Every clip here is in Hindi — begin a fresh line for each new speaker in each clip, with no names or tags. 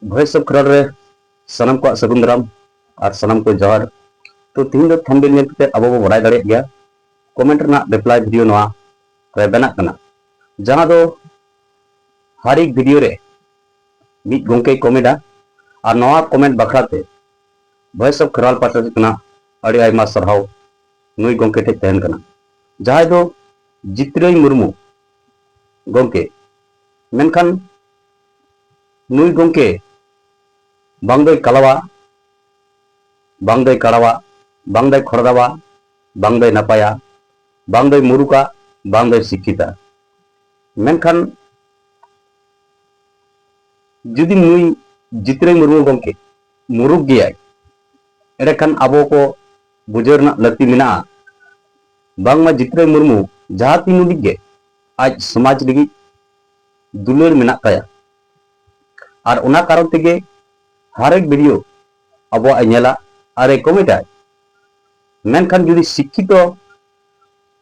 वॉइस ऑफ खराल रे सनम को सगुन दाराम और सनम को जोहार। तो तीन दो थंबनेल नेल कते अब बो बड़ाय दाड़े गया कमेंट ना रिप्लाई वीडियो नवा रे बना कना जहां दो हर एक वीडियो रे मिट गोंके कमेंटा और नवा कमेंट बखराते वॉइस ऑफ खराल पाटा कना अड़ी आयमा सरहाव नुई गोंके ठे तहन कना जहां दो जित्रई मुर्मू गोंके मेनखान नुई गोंके बांगदय कलावा बांगदय कड़ावा बांगदय खड़दावा बांगदय नपाया बांगदय मुरुका बांगदय शिक्षिता मेनखान जुदी नुई जित्रई मुर्मू गोंके मुरुक गया एरेखान आबो को बुझर ना लगती मेना बांगमा जित्रई मुर्मू जहां तीन गे आज समाज लगी दुलर मेना ताया और उना कारण तेगे हर एक वीडियो अब नेला और कमेंटा मेनखान जुदी शिक्षित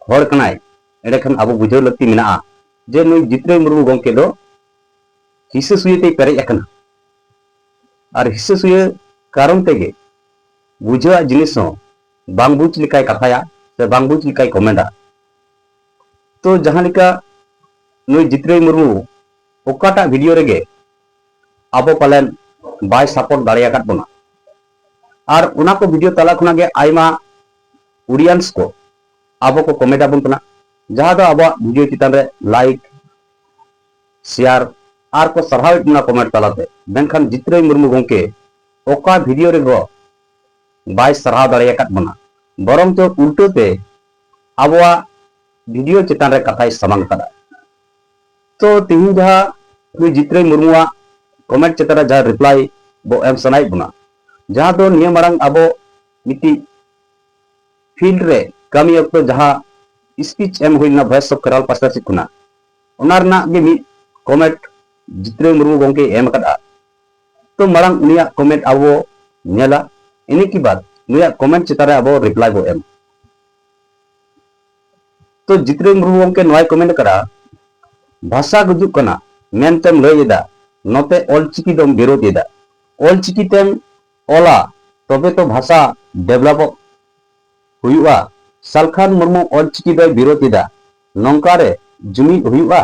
हर कनाय एंडेखान अब बुझाव लगती मेना जे नुई जित्रई मुर्मू गोंके दो हिस्सा सुये पेरेज अकना और हिस्सा सुये कारण तेगे बुझा जिनिस बांग बुझ लेकाय कथाया से बांग बुझ लेकाय कमेंटा। तो जहां लेका नुई जित्रई मुर्मू ओकाटा वीडियो रेगे अब पालन बाय सपोर्ट दाड़ेयाकात बोना और उना को वीडियो तला खुना गे आयमा ऑडियंस को अब को कमेंट आबन कना जहां दो अब वीडियो चितान रे लाइक शेयर और को सरहाव ना कमेंट तलाते मेनखान जित्रई मुर्मू गोंके ओका वीडियो रे गो बाय सरहाव दाड़ेयाकात बोना बरम तो उल्टोते अबवा वीडियो चितान रे कथाय समांग कदा। तो तिहिन जहां नुई जित्रई मुर्मुआ कमेंट चितान जहां रिप्लाई बो एम सनाई बुना जहां दो निया मारंग अबो मिटी फील्ड रे कमी अक्तो जहां स्पीच एम हुइना वॉइस ऑफ खराल पास्ता सिकुना ओनार ना गे मी कमेंट जित्रई मुर्मू गोंके एम कदा। तो मारंग उनिया कमेंट अबो नेला इने की बात नुया कमेंट चितान रे अबो रिप्लाई बो एम। तो जित्रई मुर्मू गोंके नोय कमेंट करा भाषा गुजुक कना मेनतेम लयदा नोते ऑलचिकी दम विरोध एदा ऑलचिकी तेम ओला तबे तो भाषा डेवलप हुआ सालखान मुर्मू ऑलचिकी दय विरोध एदा नंकारे जुमी हुआ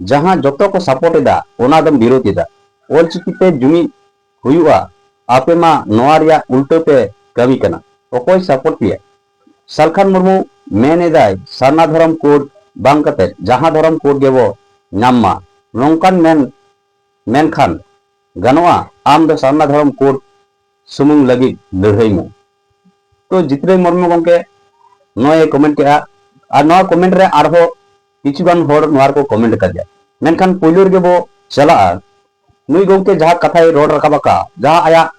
जहां जतो को सपोर्ट एदा ओना दम विरोध एदा ऑलचिकी ते जुमी हुआ आपे मा नोआ रिया उल्टो पे कमी कना ओकोय सपोर्ट पिया सालखान मुर्मू मेन एदाय सारना धर्म कोड बांग कते जहां धर्म कोड गेबो नाममा नंकान मेनखान गनवा आम दो सारना धर्म कोड सुमुंग लगी लड़ाईमु। तो जित्रई मुर्मू गोंके नोय कमेंट के और नोआ कमेंट रे आरहो किछुगान होड़ नोआर को कमेंट कर दिया मेनखान पहले रे बो चला नुई गोंके जहां कथाय रोड रकाबका जहां आया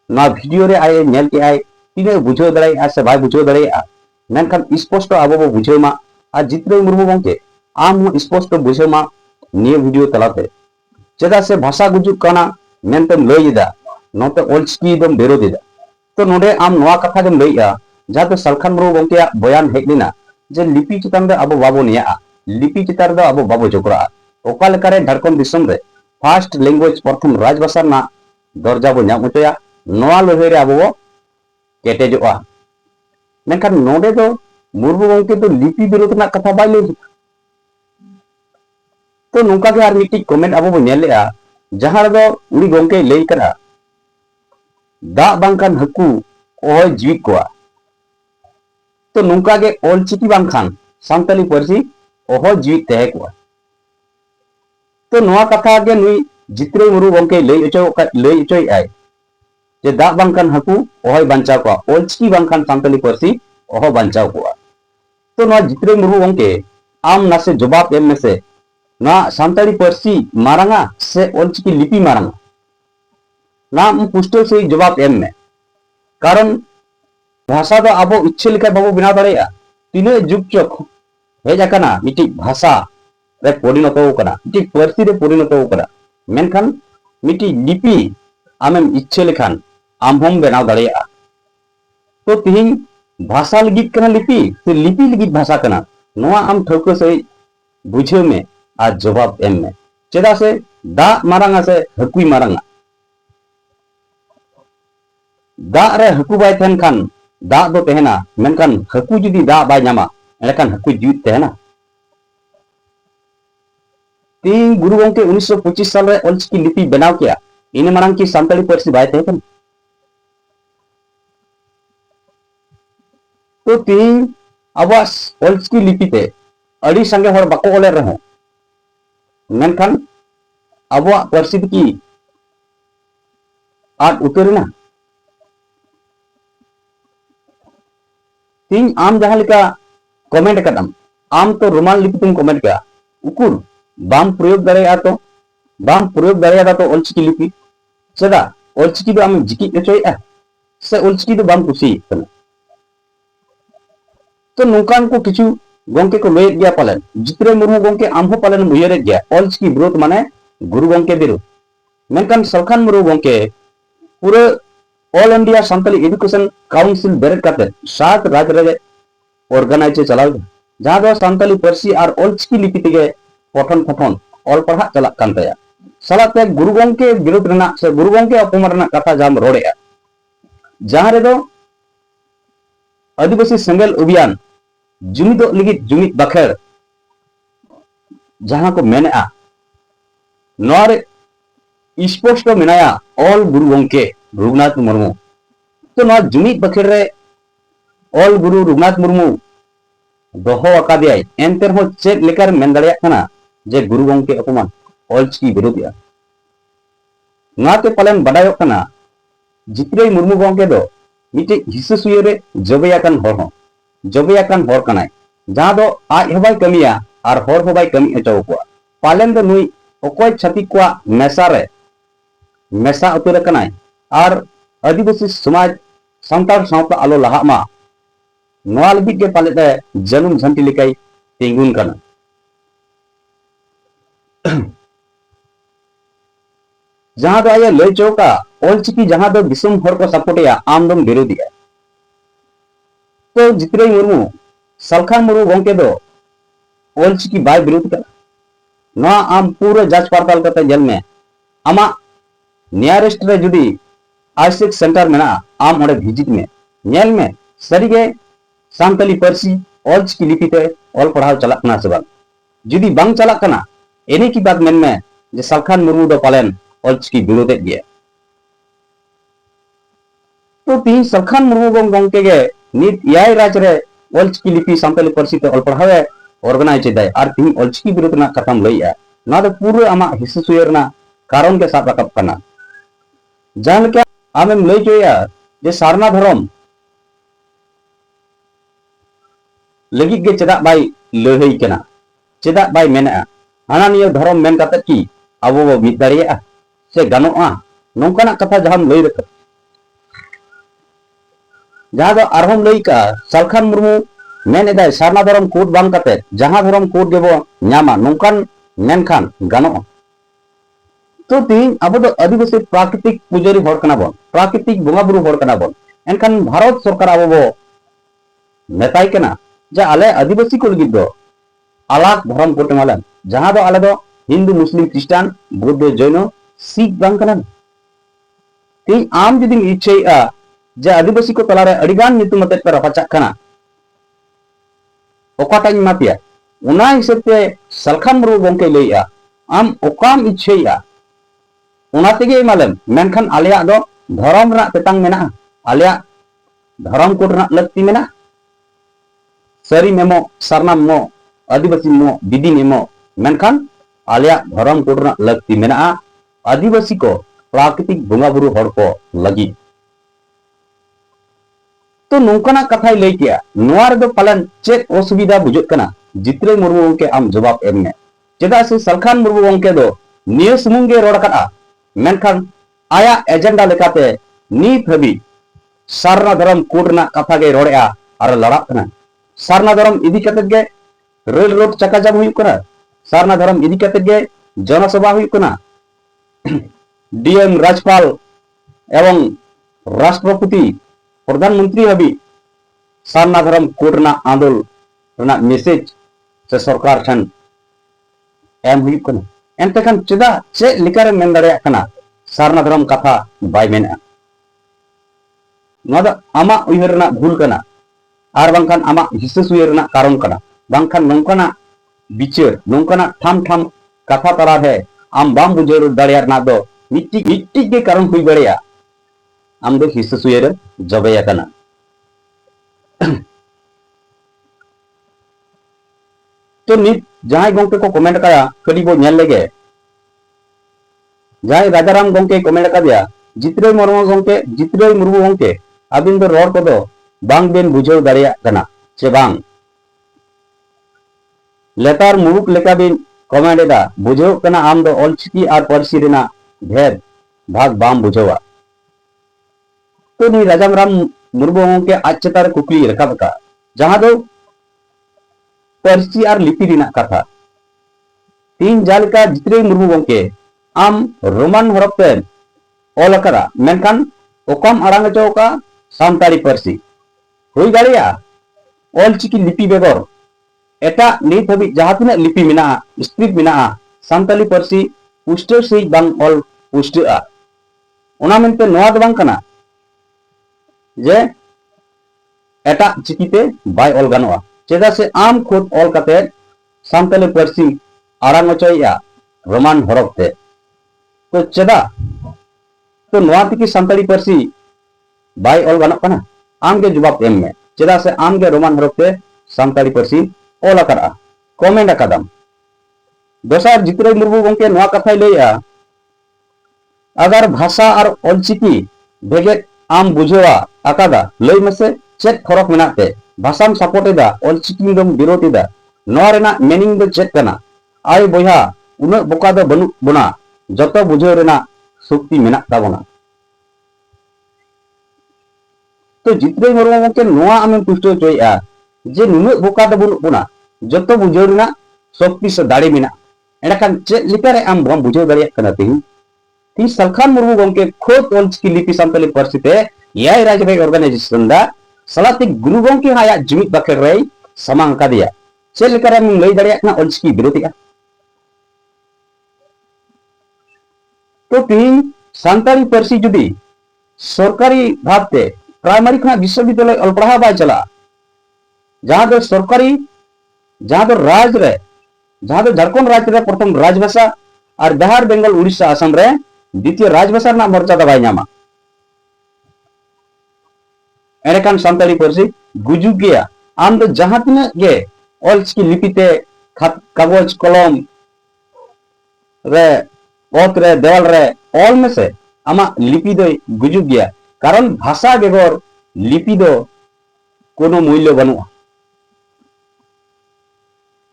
ना वीडियो रे आए नेल के आए तिने बुझाव दाड़ेया से बाय बुझाव दाड़ेया मेनखान स्पष्ट अब बो बुझावमा और जित्रई मुर्मू गोंके आम स्पष्ट बुझावमा निये वीडियो तलाते चेदा से भाषा गुजुक कना मेनतेम लयदा नोते ऑलचिकी दम विरोध एदा। तो नोडे आम नोआ कथा दम लयया जहां तो सालखान मुर्मू गोंके बयान हेज लेना जे लिपि चितान रे अब बाबो निया लिपि चितान रे अब बाबो जोगरा ओका लेकारे झारखंड दिसम रे फर्स्ट लैंग्वेज प्रथम राजभाषा ना दर्जा बो नाम उचया नोआ लहै रे अब केटेजोआ मेनखान नोडे दो मुर्मू गोंके तो लिपि विरोध ना कथा बाय लय। तो नौका के आर मिट्टी कमेंट अब नेलेआ जहां दो उड़ी गोंके लई करा दा बांखान हकू ओय जीवी कोआ। तो नौका के ऑलचिकी बांखान सांताली पारसी ओह जीवी तहे कोआ। तो नोआ कथा के नुई जित्रई मुर्मू गोंके लई अचोय आय जे दा बांखान हकू ओय बांचा कोआ ऑलचिकी बांखान सांताली पारसी ओह बांचा कोआ। तो नोआ जित्रई मुर्मू गोंके आम नासे जवाब एम में से ना सांताली पारसी मारांगा से ऑलचिकी लिपि मारांगा ना पुष्टल से जवाब एम में कारण भाषा तो अब इच्छे लेखा बाबू बिना दाड़ेया तीने जुग चक हेज आकना मिटी भाषा रे परिणत होकना मिटी पारसी रे परिणत होकना मेनखान मिटी लिपि आमेम इच्छे लेखान आम हम बनाव दाड़ेया। तो तिहिन भाषा लगित कना लिपि से लिपि लगित भाषा कना नोआ आम ठौको से बुझे में आज जवाब एम में चेदा से दा मारांगा से हकुई मारांगा दाग रे हकू बाय तहन खान दाग दो तहना मेनखान हकू जुदी दाग बाय नामा एनखान हकू जीवित तहना तीन गुरु गंके 1925 साल रे ऑलचिकी लिपि बनाव किया इन मांग की सानताली पार्सी बाय तहन तो तीन अब ऑलचिकी लिपि ते अड़ी संगे हर बाको ओले रहो मेनखान अब पार्सी की आद उतरना तीन आम जहां लिखा कमेंट कदम आम तो रोमान लिपि तुम कमेंट किया उकुर बाम प्रयोग दाड़ेया तो बाम प्रयोग दाड़ेया तो ऑलचिकी लिपि चेदा ऑलचिकी दो आम जिकी एचोया से ऑलचिकी दो बाम कुसी कना तो नौकान को किछु गंके को लय गया पालन जित्रे मुर्मू गंके आम हो पालन मुयरे गया ऑलचिकी विरोध माने गुरु गंके विरोध मेनकान सलखान मुर्मू गंके पूरे all India Santali education council बेरेट काते 7 राज्य रे ऑर्गेनाइज चलाव जहां दो सानताली पार्सी और ऑलचिकी लिपि तेगे पठन पठन ऑल पढ़ा चला कान तया सलाते गुरु गंके विरोध रना से गुरु गंके अपमान रना कथा जाम रोड़ेया जहां रे दो आदिवासी सेंगेल अभियान जुमिद लिगित जुमिद बखेर जहां को मेना नोरे स्पष्ट मेनाया ऑल गुरु गंके रघुनाथ मुर्मू तो ना जुमिद बखेर रे ऑल गुरु रघुनाथ मुर्मू दोहो अकादियाय एंतर हो चेक लेकर मेन दाड़िया खाना जे गुरु गंके अपमान ऑलचिकी विरोधिया नाते पालन बडायो खाना जित्रे मुर्मू गंके दो मिटे हिस्से सुयरे जबेयाकान हर हो जबेयाकान हर कनाय जहां दो आज हबाय कमिया और हर हबाय कमी एचो को पालन दो नुई ओकोय छाती को मेसा रे मेसा उतर कनाय और आदिवासी समाज संतार सावता आलो लहा मा नोआ लबिट के पाले दे जनुम झंटी लिकाय तिंगुन कना जहां दो आया लय चौका ऑलचिकी जहां दो दिसम हर को सपोर्टिया आमदम विरोधिया तो जित्रे मुर्मू सलखान मुर्मू गंके दो ऑलचिकी बाय विरोध का नोआ आम पूरा जांच पड़ताल करते जल में आमा नियरेस्ट रे जुदी आईसेक सेंटर में ना आम ओडे विजिट में नेल में सरीगे सानताली पार्सी ऑलचिकी लिपि ते ऑल पढ़ाव चला कना से बांग जुदी बांग चला कना एने की बात मेन में जे सलखान मुर्मू दो पालन ऑलचिकी विरोध गया तो तीन सलखान मुर्मू गंके गे नित याय राज रे ऑलचिकी लिपि सानताली पार्सी ते ऑल पढ़ावे ऑर्गेनाइज दाय और तीन ऑलचिकी विरोध ना कथाम लइया ना तो पूरे आमा हिस्से सुयर ना कारण के साथ रकब कना जान के आमेम लई जोया जे सारना धर्म लगित गे चेदा बाय लहई कना चेदा बाय मेना हाना निय धर्म मेन काते की अबो बो मिद दाड़िया से गानोआ नोंकाना कथा जहां लई रख जहां दो आरहम लई का सलखान मुर्मू मेन एदाय सारना धर्म कोड बांग काते जहां धर्म कोड गेबो न्यामा नोंकान मेनखान गानोआ तो तीन अब दो आदिवासी प्राकृतिक पुजारी हर कना बन प्राकृतिक बोंगा बुरु हर कना बन एनखान भारत सरकार अब बो नेताय कना जे आले आदिवासी को लगित दो अलग धर्म कोटे मालन जहां दो आले दो हिंदू मुस्लिम क्रिश्चियन बौद्ध जैन सिख बांग कना तीन आम जदि इच्छा जे आदिवासी को तलारे अडिगान नितुम अते पे रफाचा कना ओकाटा मापिया उना हिसाब ते सलखान मुर्मू गंके लइया आम ओकाम इच्छा उना तेगे मालम मेनखान आलिया दो धर्म रा तेतांग मेना आलिया धर्म कोड रा लक्ति मेना सरी मेमो सरना मो आदिवासी मो बिदी मेमो मेनखान आलिया धर्म कोड रा लक्ति मेना आदिवासी को प्राकृतिक बोंगा बुरु हर को लगी तो नोंकाना कथाय लई किया नोआ रे दो पालन चेक असुविधा बुझुत कना जित्रे मुर्मू गंके आम जवाब एमने चेदा से सलखान मुर्मू गंके दो निय सुमुंगे रोड कटा मेनखान आया एजेंडा लेकाते नीत हबी सारना धर्म कोड ना कथा गे रोड़ेआ और लड़ा कना सारना धर्म इदी कते गे रेल रोड चक्का जाम हुई कना सारना धर्म इदी कते गे जनसभा हुई कना डीएम राज्यपाल एवं राष्ट्रपति प्रधानमंत्री हबी सारना धर्म कोड ना आंदोलन मेसेज से सरकार ठन एम हुई कना एंतखान चेदा चे लिकारे मेन दाड़िया कना सारना धर्म कथा बाय मेना नोआ दो आमा उयहर रना भूल कना आर बांखान आमा हिस्सा सुये रना कारण कना बांखान नोंकाना बिचार नोंकाना ठाम ठाम कथा तला है आम बाम बुझाव दाड़िया रना दो मिट्टी के कारण हुई बड़िया आम दो हिस्सा सुये रे जबेया कना तो नित जहां गोंके को कमेंट करा कड़ी बो नेल लेगे जहां राजाराम गोंके कमेंट का दिया जित्रे मुर्मू गोंके आबिन दो रोड को दो बांग बेन बुझाव दाड़िया कना चे बांग लेतार मुरुक लेका बिन कमेंट एदा बुझाव कना आम दो ऑलचिकी आर पारसी रेना भेद भाग बाम बुझावा तो नी राजाराम मुर्मू गोंके आचेतार कुकली रखा का जहां दो पारसी आर लिपि रेना कथा तीन जालका जित्रे मुर्मू गोंके आम रोमान हरफते ऑल करा मेनखान ओकम आरांग चौका सानताड़ी पारसी हुई दाड़िया ऑलचिकी लिपि बेगर एटा नित हबी जहां तिना लिपि मेना स्क्रिप्ट मेना सानताली पारसी पुष्टे से बांग ऑल पुष्टेआ ओना मेनते नोआ दो बांग कना जे एटा चिकीते बाय ऑल गानोआ चेदा से आम खुद ऑल कते सानताली पारसी आरांग चौया रोमान हरफते तो चेदा तो नोआ तिकी सानताली पारसी बाय ऑल गानों कना आम के जवाब एम में चेदा से आम के रोमान हरफते सानताली पारसी ऑल अकड़ा कमेंट अकादम दोसार जित्रे मुर्मू गोंके नोआ कथाय लैया अगर भाषा और ऑलचिकी भेगे आम बुझेवा अकादा लई मसे चेक फरक मेनाते भाषाम सपोर्ट एदा ऑलचिकी दम विरोध एदा नोआ रेना मीनिंग दो चेक कना आय बोया उना बोका दो बनु बना जतो बुझेव रेना शक्ति मेना ताबोना तो जित्रे मुर्मू गोंके नोआ आमें पुष्टो चोया जे नुनु बोका दो बनु बना जतो बुझेव रेना शक्ति से दाड़े मेना एंडकान चे लिकारे आम बम बुझेव दाड़िया कना ती सलखान मुर्मू गोंके खुद ऑलचिकी लिपि सानताली पारसीते याय राजबाई ऑर्गेनाइजेशन दा सलाती गुरु गोंके हाया जुमिद बाखेर रे समांग का दिया चे लिकारे आम लई दाड़िया कना ऑलचिकी विरोधिया तो ती सानताली पारसी जुदी सरकारी भावते प्राइमरी खना विश्वविद्यालय ऑल पढ़ा बाय चला जहां दो सरकारी जहां दो राज रे जहां दो झारखंड राज्य रे प्रथम राजभाषा और बिहार बेंगल उड़ीसा असम रे द्वितीय राजभाषा ना मर्यादा बाय नामा एरेकान सानताली पारसी गुजु गया आम दो जहां तिना गे ऑलचिकी लिपिते कागज कलम रे ओत रे देवाल रे ऑल में से आमा लिपि दो गुजु गया कारण भाषा बेगर लिपि दो कोनो मूल्य बनुआ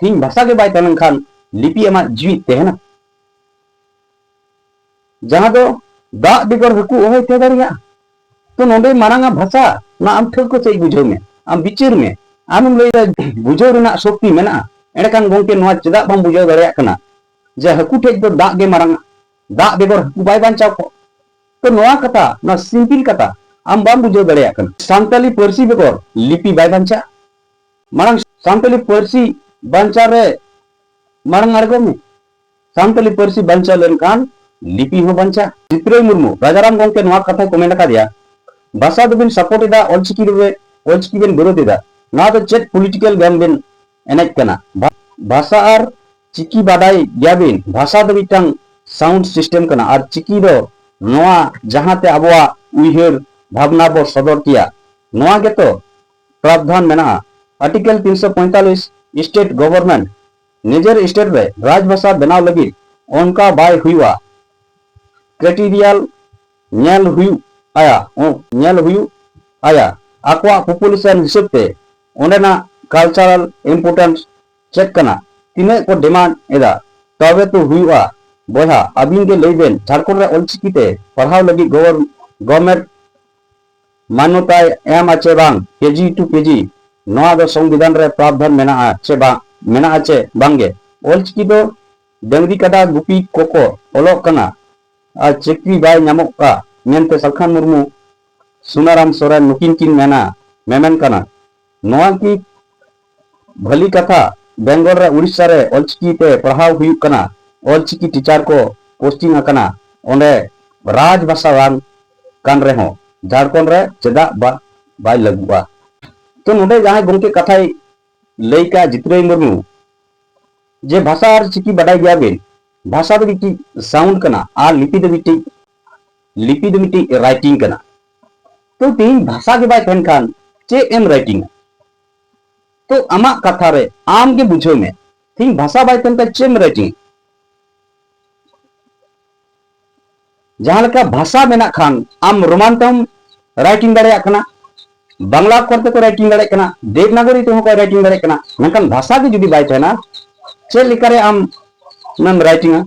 तीन भाषा के बाय तलन खान लिपि आमा जीवित तेहना जहां दो दा बेगर हकु ओहे ते दाड़िया तो नोंडे मारांगा भाषा ना आम ठको से बुझाव में आम बिचार में आम लैदा बुझाव रेना शक्ति मेना एंडकान गोंके नोआ चेदा बाम बुझाव दाड़िया कना जे हकु ठेक दो दा गे मारांगा दा बेगर हकु बाय बांचाव को तो नोआ कथा ना सिंपल कथा आम बाम बुझाव दाड़िया कना सानताली पारसी बेगर लिपि बाय बांचा मारांग सानताली पारसी बांचा रे मारांग आरगो में सानताली पारसी बांचा लेनकान लिपि हो बांचा जित्रे मुर्मू राजाराम गोंके नोआ कथा कमेंट का दिया भाषा दो बिन सपोर्ट एदा ऑलचिकी बिन विरोध एदा ना तो चेक पॉलिटिकल गेम बिन एनेज कना भाषा और चिकी बाडाई गया बिन भाषा दो मिटांग साउंड सिस्टम कना और चिकी दो नोआ जहांते आबोआ उइहर भावना बो सदर किया नोआ के तो प्रावधान मेना आर्टिकल 345 स्टेट गवर्नमेंट निजर स्टेट रे राजभाषा बनाव लगी उनका बाय हुआ क्राइटेरियल नेल हुई आया आकवा पॉपुलेशन हिसाबते ओंडेना कल्चरल इंपोर्टेंस चेक कना तिने को डिमांड एदा तबे तो हुआ बोहा अबिन के लैबेन झारखंड रे ऑलचिकीते पढ़ाव लगी गवर्नमेंट मान्यता एम आचे बांग केजी टू केजी नोआ दो संविधान रे प्रावधान मेना आचे बांग मेना आचे बांगे ऑलचिकी दो डंगरी कदा गुपी कोको ओलोक कना आ चेकरी बाय नामक का मेनते सलखान मुर्मू सुनाराम सोरेन नुकिन किन मेना मेमेन कना नोआ की भली कथा बेंगल रे उड़ीसा रे ऑलचिकी ते पढ़ाव हुई कना ऑलचिकी टीचर को पोस्टिंग अकना ओंडे राजभाषा वान कान रे हो झारखंड रे चेदा बाय लगुआ। तो नोडे जहां गंके कथाय लई का जितराई मुर्मू जे भाषा और चिकी बडाई गया बेन भाषा दो मिट्टी साउंड कना और लिपि दो मिट्टी राइटिंग कना। तो तीन भाषा के बाय तहन खान चे एम राइटिंग तो आमा कथा रे आम के बुझो में तीन भाषा बाय तहन का चेम राइटिंग जहां लका भाषा मेना खान आम रोमांतम राइटिंग दाड़े कना बांग्ला करते को राइटिंग दाड़े कना देवनागरी तो को राइटिंग दाड़े कना मेनखान भाषा के जुदी बाय तहना चे लिकारे आम नम राइटिंग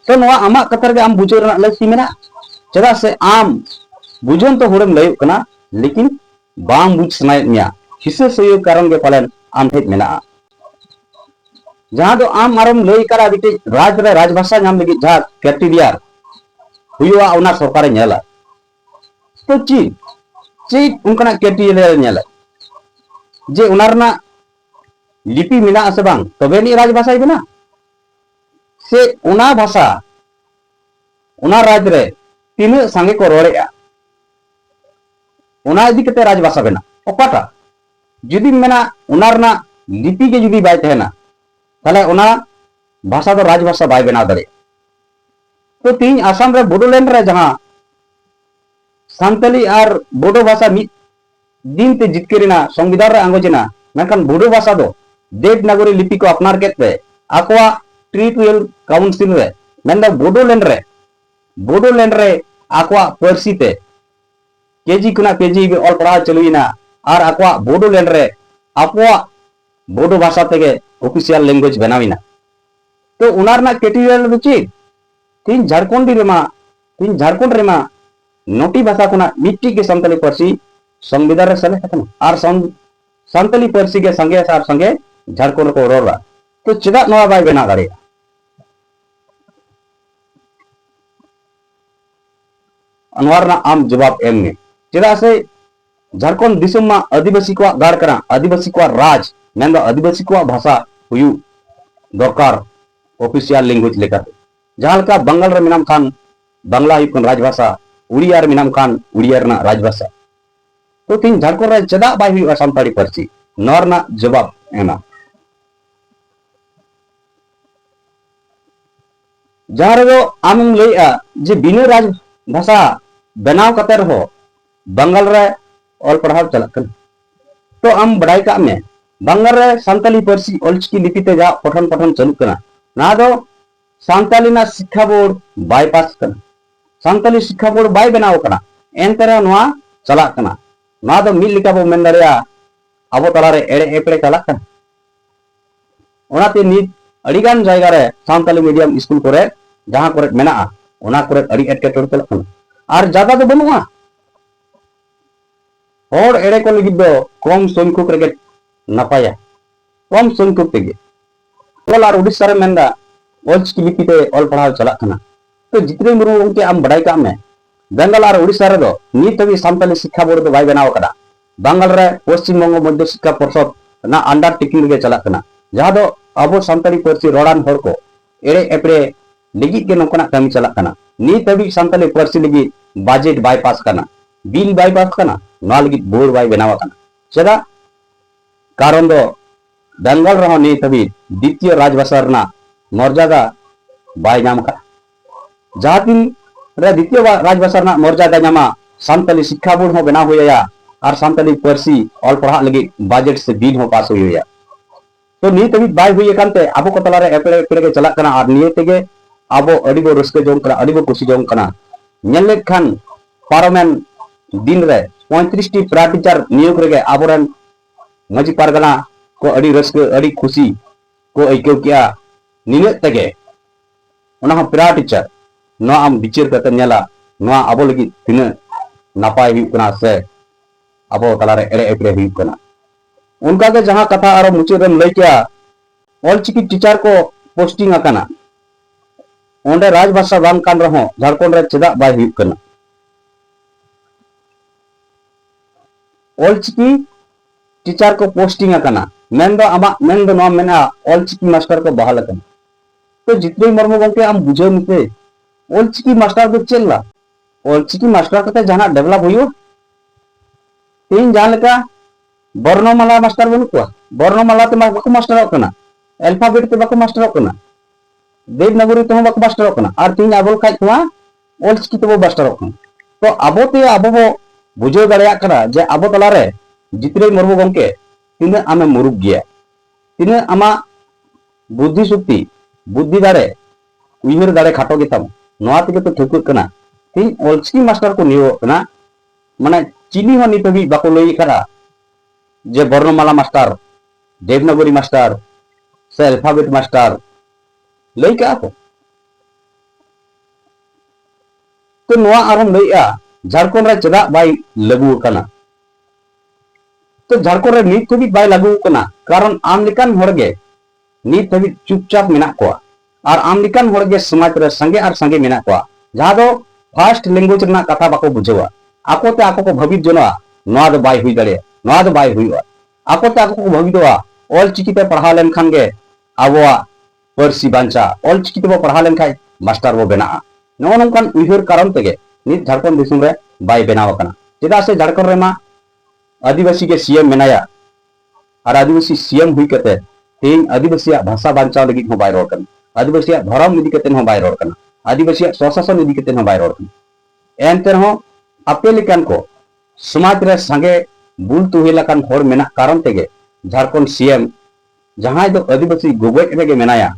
तो नवा आमा कथा रे आम बुझो रना लक्ति मेना चदा से आम बुझन तो होरम लय कना लेकिन बाम बुझ सनाय मिया हिसे सयो कारण के पालन आम ठेक मेना जहां दो आम आरम लय करा बिटे राजभाषा नाम लगी जहां क्राइटेरिया हुआ उना सरकार नेला तो चीज उनका क्राइटेरिया नेला जे उनारना लिपि मेना आसे बांग तबे नि राजभाषा बना से उना भाषा उना राज रे तीन संगे को रोड़ेगा उना इदी कते राजभाषा बना ओकाटा जुदी मेना उनारना लिपि के जुदी बाय तहना ताले उना भाषा तो राजभाषा बाय बना दरे। तो तीन आसाम रे बोडोलैंड रे जहां सांतली और बोडो भाषा मिद दिन ते जितकेरिना संविधान रे आंगोजना मेनखान बोडो भाषा दो देवनागरी लिपि को अपनार केते आकोआ ट्रिब्यूनल काउंसिल रे मेन बोडोलैंड रे आकोआ पर्सी ते केजी कुना केजी बे ऑल पढ़ा चलुइना और आकोआ बोडोलैंड रे आपोआ बोडो भाषा तेगे ऑफिशियल लैंग्वेज बनाविना। तो उनारना कैटेगरी दो ची तीन झारखंड रेमा नोटी भाषा कुना मिट्टी के संतली पर्सी संविधान रे सले खत्म और संतली पर्सी के संगे सार संगे झारखंड को रोड़ा तो चेदा नवा बाय बना दाड़े अनवारना आम जवाब एमने चेदा से झारखंड दिसम मा आदिवासी को गाड़ करा आदिवासी को राज मेन आदिवासी को भाषा हुयु दरकार ऑफिशियल लैंग्वेज लेकर जहां का बंगाल रे मिनाम खान बांग्ला हुयु राजभाषा उड़िया रे मिनाम खान उड़िया रे राजभाषा। तो तीन झारखंड रे चेदा बाय हुयु सानताड़ी पर्सी नरना जवाब एना जहां रे आम लइआ जे बिना राज भाषा बनाव कते रहो बंगाल रे ऑल पढ़ाव चलक तो आम बड़ाई का में बंगाल रे सांताली पर्सी ऑलचिकी लिपि ते जा पठन चलु कना ना दो सांताली ना शिक्षा बोर्ड बाईपास कना सांताली शिक्षा बोर्ड बाय बनाव कना एनतरा नवा चला कना ना दो मिल लिका बो मेन दरिया अब तला रे एड़े एपड़े चला कना ओनाते नित अड़ीगान जायगा रे सांताली मीडियम स्कूल करे जहां करे मेना ओना करे अड़ी एटकेटोड़ चला कना और ज्यादा तो बनुआ और एड़े को लगी दो कम संख्यक रे नपाया कम संख्यक तेगे ओल और उड़ीसा रे मेंदा ऑलचिकी लिपि ते ऑल पढ़ाव चला कना। तो जितने मुर्मू गंके आम बड़ाई का में बंगाल और उड़ीसा रे दो नित हबी सांताली शिक्षा बोर्ड दो बाय बनाव कदा बंगाल रे पश्चिम बंग मध्य शिक्षा परिषद ना अंडर टेकिंग गे चला कना जहां दो अबो सांताली पर्सी रोडान हर को एड़े एपड़े लगी के नोकना कमी चला कना नित हबी सांताली पर्सी लगी बजट बाईपास कना बिल बाईपास कना ना लगी बोर्ड बाय बनाव कना चेदा कारण दो बंगाल रहो नित हबी द्वितीय राजभाषा रना मर्यादा बाय नाम का जहां तीन रे द्वितीय राजभाषा रना मर्यादा नामा सांताली शिक्षा बोर्ड हो बनाव होया और सांताली पर्सी ऑल पढ़ा लगी बजट से बिल हो पास होया। तो नित हबी बाय हुई कानते आबो को तला रे एपड़े एपड़े के चला कना और निये तेगे आबो अड़ी बो रस्के जों कना अड़ी बो खुशी जों कना नेले खान पार्लियामेंट दिन रे 35 टी प्रा टीचर नियोग रे आबोरन मजी पारगना को अड़ी रस्के अड़ी खुशी को आइको किया निने तेगे ओना प्रा टीचर नो आम बिचार कते नेला नो आबो लगी तिना नापाय हुई कना से आबो तला रे एड़े एपड़े हुई कना उनका के जहां कथा आरो मुचे रेम लई किया ऑलचिकी टीचर को पोस्टिंग आकना ओंडे राजभाषा बांग कान रहो झारखंड रे चेदा बाय हुई कना ऑलचिकी टीचर को पोस्टिंग आकना मेन दो आमा मेन दो नो मेना ऑलचिकी मास्टर को बहाल आकना। तो जितने मुर्मू गंके आम बुझो मिते ऑलचिकी मास्टर दो चेला ऑलचिकी मास्टर कते जहां डेवलप हुई तीन जहां लेका वर्णमाला मास्टर बनु को वर्णमाला ते बाको मास्टर कना अल्फाबेट ते बाको मास्टर कना देवनागरी ते बाको मास्टर कना और तीन आबोल खाय को ऑलचिकी ते मास्टर कना तो आबोते आबो बुझो दाड़िया कना जे आबो तलारे जित्रे मुर्मू गंके तीन आमे मुरुग गया तीन आमा बुद्धि शक्ति बुद्धि दाड़े उइहर दाड़े खाटो गेताम नोआ तेगे तो ठुकुर कना तीन ऑलचिकी मास्टर को नियो कना माने चीनी हो नित भी बाको लई करा जे वर्णमाला मास्टर देवनागरी मास्टर से अल्फाबेट मास्टर लई का तो नोआ आरम लईआ झारखंड रे चदा बाई लागू कना तो झारखंड रे नित भी बाई लागू कना कारण आम लेकान होरगे नित भी चुपचाप मेना को और आम लेकान होरगे समाज रे संगे और संगे मेना को जहां दो फर्स्ट लैंग्वेज रना कथा बाको बुझवा आको ते आको को भवित जनो नोआ दो बाई हुई दड़े नोआ दो बाई हुईवा आको ते आको को भवित दोआ ऑलचिकी ते पढ़ा लेन खान गे आबोआ परसी बांचा ऑलचिकी ते पढ़ा लेन खाय मास्टर वो बेना नो नोंकान उइहर कारण तेगे नित झारखंड दिसुम रे बाई बेनाव कना चेदा से झारखंड रे मा आदिवासी के सीएम मेनाया और आदिवासी सीएम हुई कते तेन आदिवासी भाषा बांचाव लगी हो बाय रोड कना आदिवासी धर्म इदी कते हो बाय रोड कना आदिवासी स्वशासन इदी कते हो बाय रोड कना एनते हो अपे लेकान को समाज रे संगे बुल तुहे लकान होर मेना कारण तेगे झारखंड सीएम जहां दो आदिवासी गोगोज रेगे मेनाया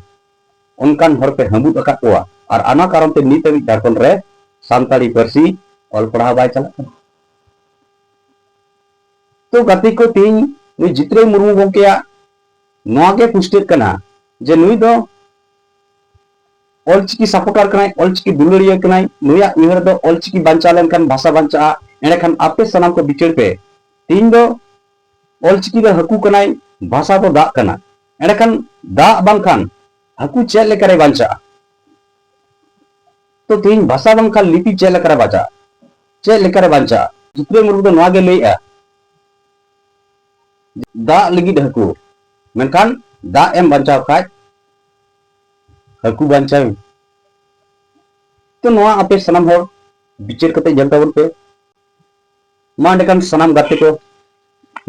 उनकान होर पे हमुद अका कोआ और आना कारण ते नित झारखंड रे सानताड़ी परसी ऑल पढ़ा बाय चला तो गति को तीन नुई जित्रे मुर्मू गंकेया नोआ के पुष्टेट कना जे नुई दो ऑलचिकी सपोर्टर कनाय ऑलचिकी दुलड़िया कनाय नुया उइहर दो ऑलचिकी बांचा लेनखान भाषा बांचा एने खान आपे सनाम को बिचड़ पे तीन दो ऑलचिकी दो हकू कनाय भाषा तो दा कना एने खान दा बांखान हकू चेल लेकरे बांचा तो तीन भाषा बांखान लिपि चेल लेकरे बांचा चेल लेकरे बांचा जित्रे मुर्मू दो नोआ गे लईआ दा लगी हकू मेनखान दा एम बांचाव खाय हकू बांचाव तो नोआ आपे सनाम होर बिचार कते जल ताबन पे मा एंडे सनाम गाते को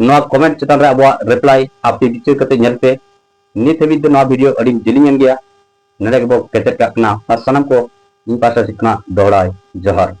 नोआ कमेंट चेतान रे आबो रिप्लाई आपे बिचार कते नेल पे नित हबी दो नोआ वीडियो अडी जिलिंग गया नडे को केते काकना सनाम को इन पासा सिकना दोहराय जोहार।